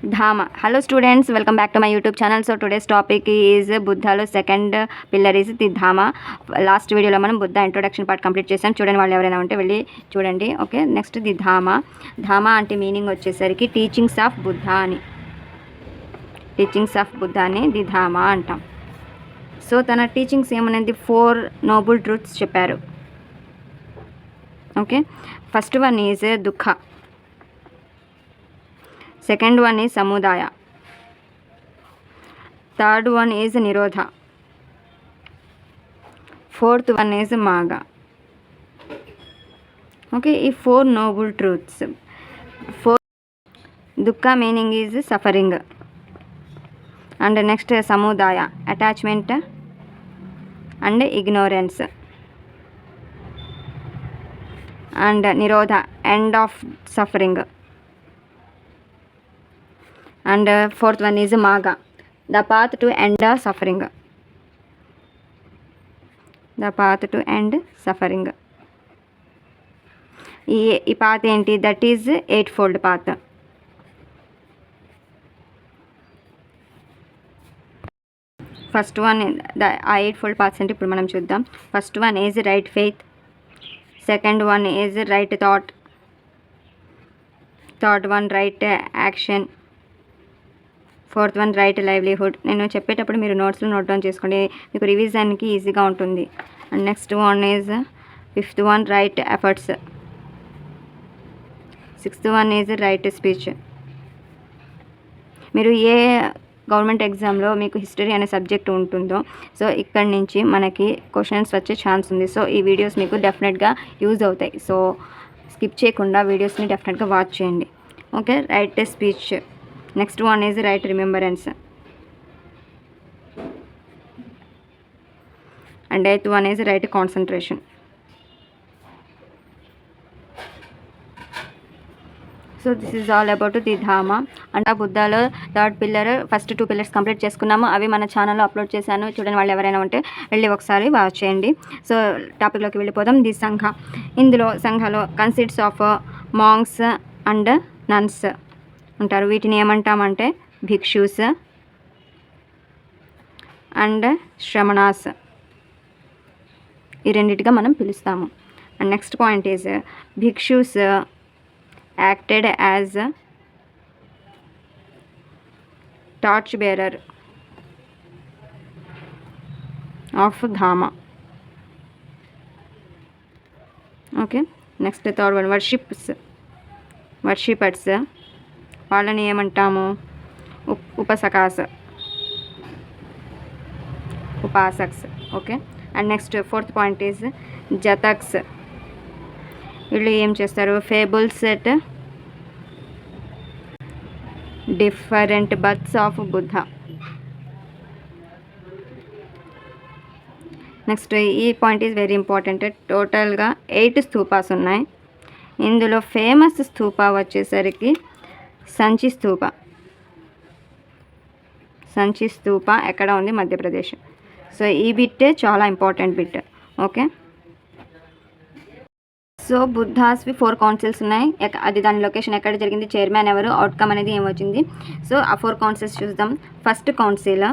Dhama. Hello students, welcome back to my YouTube channel. So today's topic is Buddhalo second pillar is the Dhama. Last video లో మనం Buddha introduction part complete చేసాం. చూడండి వాళ్ళు ఎవరైనా ఉంటే వెళ్ళి చూడండి. Okay, next the Dhamma. Dhamma అంటే మీనింగ్ వచ్చేసరికి టీచింగ్స్ ఆఫ్ బుద్ధ అని, టీచింగ్స్ ఆఫ్ బుద్ధ అని ది ధామ అంటాం. సో తన టీచింగ్స్ ఏమనేది 4 నోబుల్ ట్రూత్స్ చెప్పారు. ఓకే, ఫస్ట్ వన్ ఈజ్ దుఃఖ, second one is samudaya, third one is nirodha, fourth one is maga. Okay, if 4 noble truths. Dukkha meaning is suffering, and next samudaya attachment and ignorance, and nirodha end of suffering, and fourth one is maga, the path to end suffering, the path to end suffering. ఈ path ఏంటి? that is 8-fold path. First one ఆ 8-fold paths అంటే ఇప్పుడు మనం చూద్దాం. First one is right faith, second one is right thought, third one right action, fourth one right livelihood. నేను చెప్పేటప్పుడు మీరు నోట్స్లో నోట్ డౌన్ చేసుకోండి, మీకు రివిజన్కి ఈజీగా ఉంటుంది. And next one is fifth one right efforts, sixth one is right speech. మీరు ఏ government ఎగ్జామ్లో మీకు హిస్టరీ అనే సబ్జెక్ట్ ఉంటుందో, సో ఇక్కడి నుంచి మనకి క్వశ్చన్స్ వచ్చే ఛాన్స్ ఉంది. సో ఈ వీడియోస్ మీకు డెఫినెట్గా యూజ్ అవుతాయి. సో స్కిప్ చేయకుండా వీడియోస్ని డెఫినెట్గా వాచ్ చేయండి. Okay, right speech. Next one is right remembrance, and eighth one is right concentration. So this is all about the Dhamma. And uh బుద్ధాలో third pillar, first 2 pillars complete చేసుకున్నాము. అవి మన ఛానల్లో అప్లోడ్ చేశాను, చూడండి వాళ్ళు ఎవరైనా ఉంటే వెళ్ళి ఒకసారి వాచ్ చేయండి. సో టాపిక్లోకి వెళ్ళిపోదాం. ది సంఘ. ఇందులో సంఘలో consists of monks and nuns ఉంటారు. వీటిని ఏమంటామంటే భిక్షూస్ అండ్ శ్రమణాస్, ఈ రెండింటిగా మనం పిలుస్తాము. And next point is bhikshus acted as torch bearer of Dhamma. Okay, next third one worshippers, వాళ్ళని ఏమంటాము upasakas. Okay, and next fourth point is jatakas. వీళ్ళు ఏం చేస్తారు? Fables set different births of Buddha. Next ఈ పాయింట్ ఈజ్ వెరీ ఇంపార్టెంట్. టోటల్గా 8 స్తూపాస్ ఉన్నాయి. ఇందులో ఫేమస్ స్తూప వచ్చేసరికి సంచి స్తూప ఎక్కడ ఉంది? మధ్యప్రదేశ్. సో ఈ బిట్ చాలా ఇంపార్టెంట్ బిట్. ఓకే, సో బుద్ధాస్వి 4 కౌన్సిల్స్ ఉన్నాయి. అది దాని లొకేషన్ ఎక్కడ జరిగింది, చైర్మన్ ఎవరు, అవుట్కమ్ అనేది ఏమొచ్చింది. సో ఆ 4 కౌన్సిల్స్ చూద్దాం. ఫస్ట్ కౌన్సిల్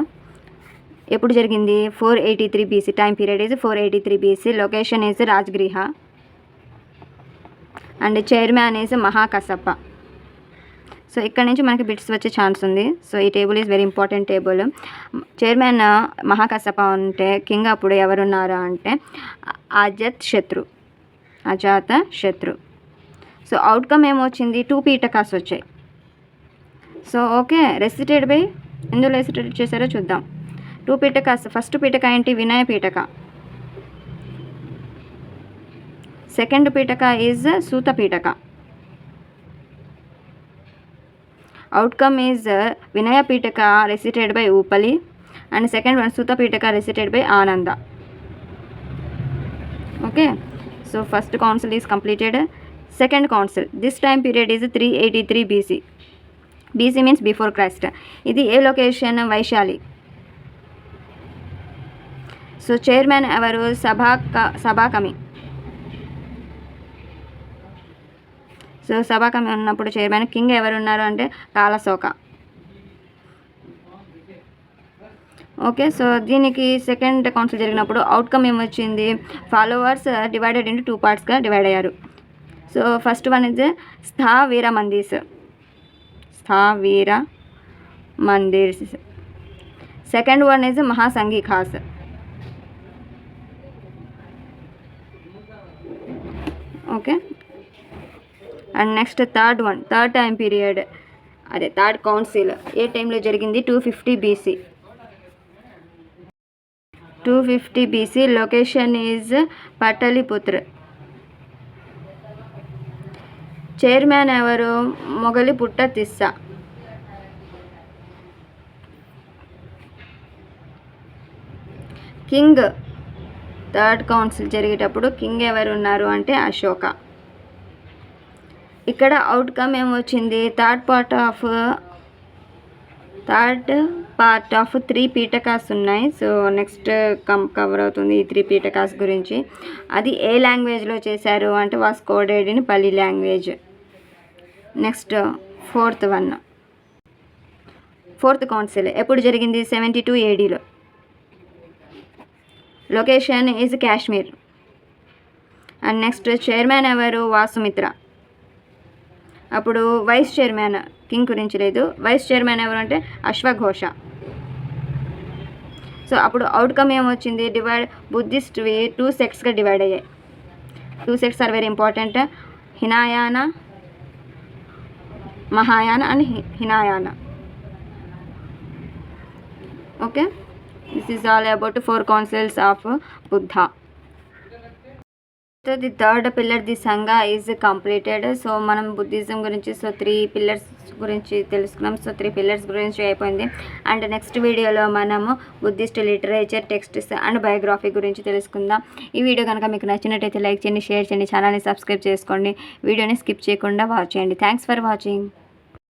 ఎప్పుడు జరిగింది? 483 BC. Time period is 483 BC. Location is Rajgriha, and chairman is Mahakassapa. So ఇక్కడ నుంచి మనకి బిట్స్ వచ్చే ఛాన్స్ ఉంది. సో ఈ table is very important table. Chairman Mahakassapa అంటే కింగ్ అప్పుడు ఎవరున్నారు అంటే అజాత శత్రు. సో అవుట్కమ్ ఏమొచ్చింది? 2 పీఠకాస్ వచ్చాయి. సో ఓకే, రెసిటెడ్ బై ఎందులో రెసిటెడ్ చేశారో చూద్దాం. 2 పీఠకాస్. ఫస్ట్ పీఠక ఏంటి? Vinaya Pitaka. Second Pitaka is Sutta Pitaka. Outcome is Vinaya Pitaka recited by Upali, and second one Sutta Pitaka recited by Ananda. Okay, so first council is completed. Second council, this time period is 383 BC. BC means before Christ. ఇది ఏ location? Vaishali. So chairman ఎవరు? Sabakami. So Sabhakami ఉన్నప్పుడు chairman. King ఎవరు ఉన్నారు అంటే Kalashoka. Okay, so దీనికి second council జరిగినప్పుడు outcome ఏమొచ్చింది, ఫాలోవర్స్ డివైడెడ్ ఇంటూ 2 పార్ట్స్గా డివైడ్ అయ్యారు. So first one is Sthavira మందిర్స్. Second one is Mahasanghikas. Okay, and next third time period, అదే థర్డ్ కౌన్సిల్ ఏ టైంలో జరిగింది, 250 BC. Location is Pataliputra. Chairman ఎవరు, Moggaliputta Tissa. King third council జరిగేటప్పుడు కింగ్ ఎవరు ఉన్నారు అంటే అశోక. ఇక్కడ అవుట్కమ్ ఏమొచ్చింది, థర్డ్ పార్ట్ ఆఫ్ 3 పీఠకాస్ ఉన్నాయి. సో నెక్స్ట్ కవర్ అవుతుంది ఈ 3 పీఠకాస్ గురించి. అది ఏ లాంగ్వేజ్లో చేశారు అంటే was coded in Pali language. Next fourth council ఎప్పుడు జరిగింది, 72 ADలో. Location is Kashmir. And next chairman ఎవరు, వాసుమిత్ర. అప్పుడు వైస్ చైర్మన్, కింగ్ గురించి లేదు, వైస్ చైర్మన్ ఎవరు అంటే అశ్వఘోష. సో అప్పుడు అవుట్కమ్ ఏమొచ్చింది, బుద్ధిస్ట్వి 2 సెక్ట్స్గా డివైడ్ అయ్యాయి. 2 sects are very important, Hinayana, Mahayana and Hinayana. Okay, this is all about 4 councils of Buddha. So the third pillar the Sangha is completed. So మనం బుద్ధిజం గురించి 3 పిల్లర్స్ గురించి తెలుసుకున్నాం. సో 3 పిల్లర్స్ గురించి అయిపోయింది. అండ్ నెక్స్ట్ వీడియోలో మనము Buddhist literature, texts and biography గురించి తెలుసుకుందాం. ఈ వీడియో కనుక మీకు నచ్చినట్టయితే లైక్ చేయండి, షేర్ చేయండి, ఛానల్ని సబ్స్క్రైబ్ చేసుకోండి, వీడియోని స్కిప్ చేయకుండా వాచ్ చేయండి. Thanks for watching.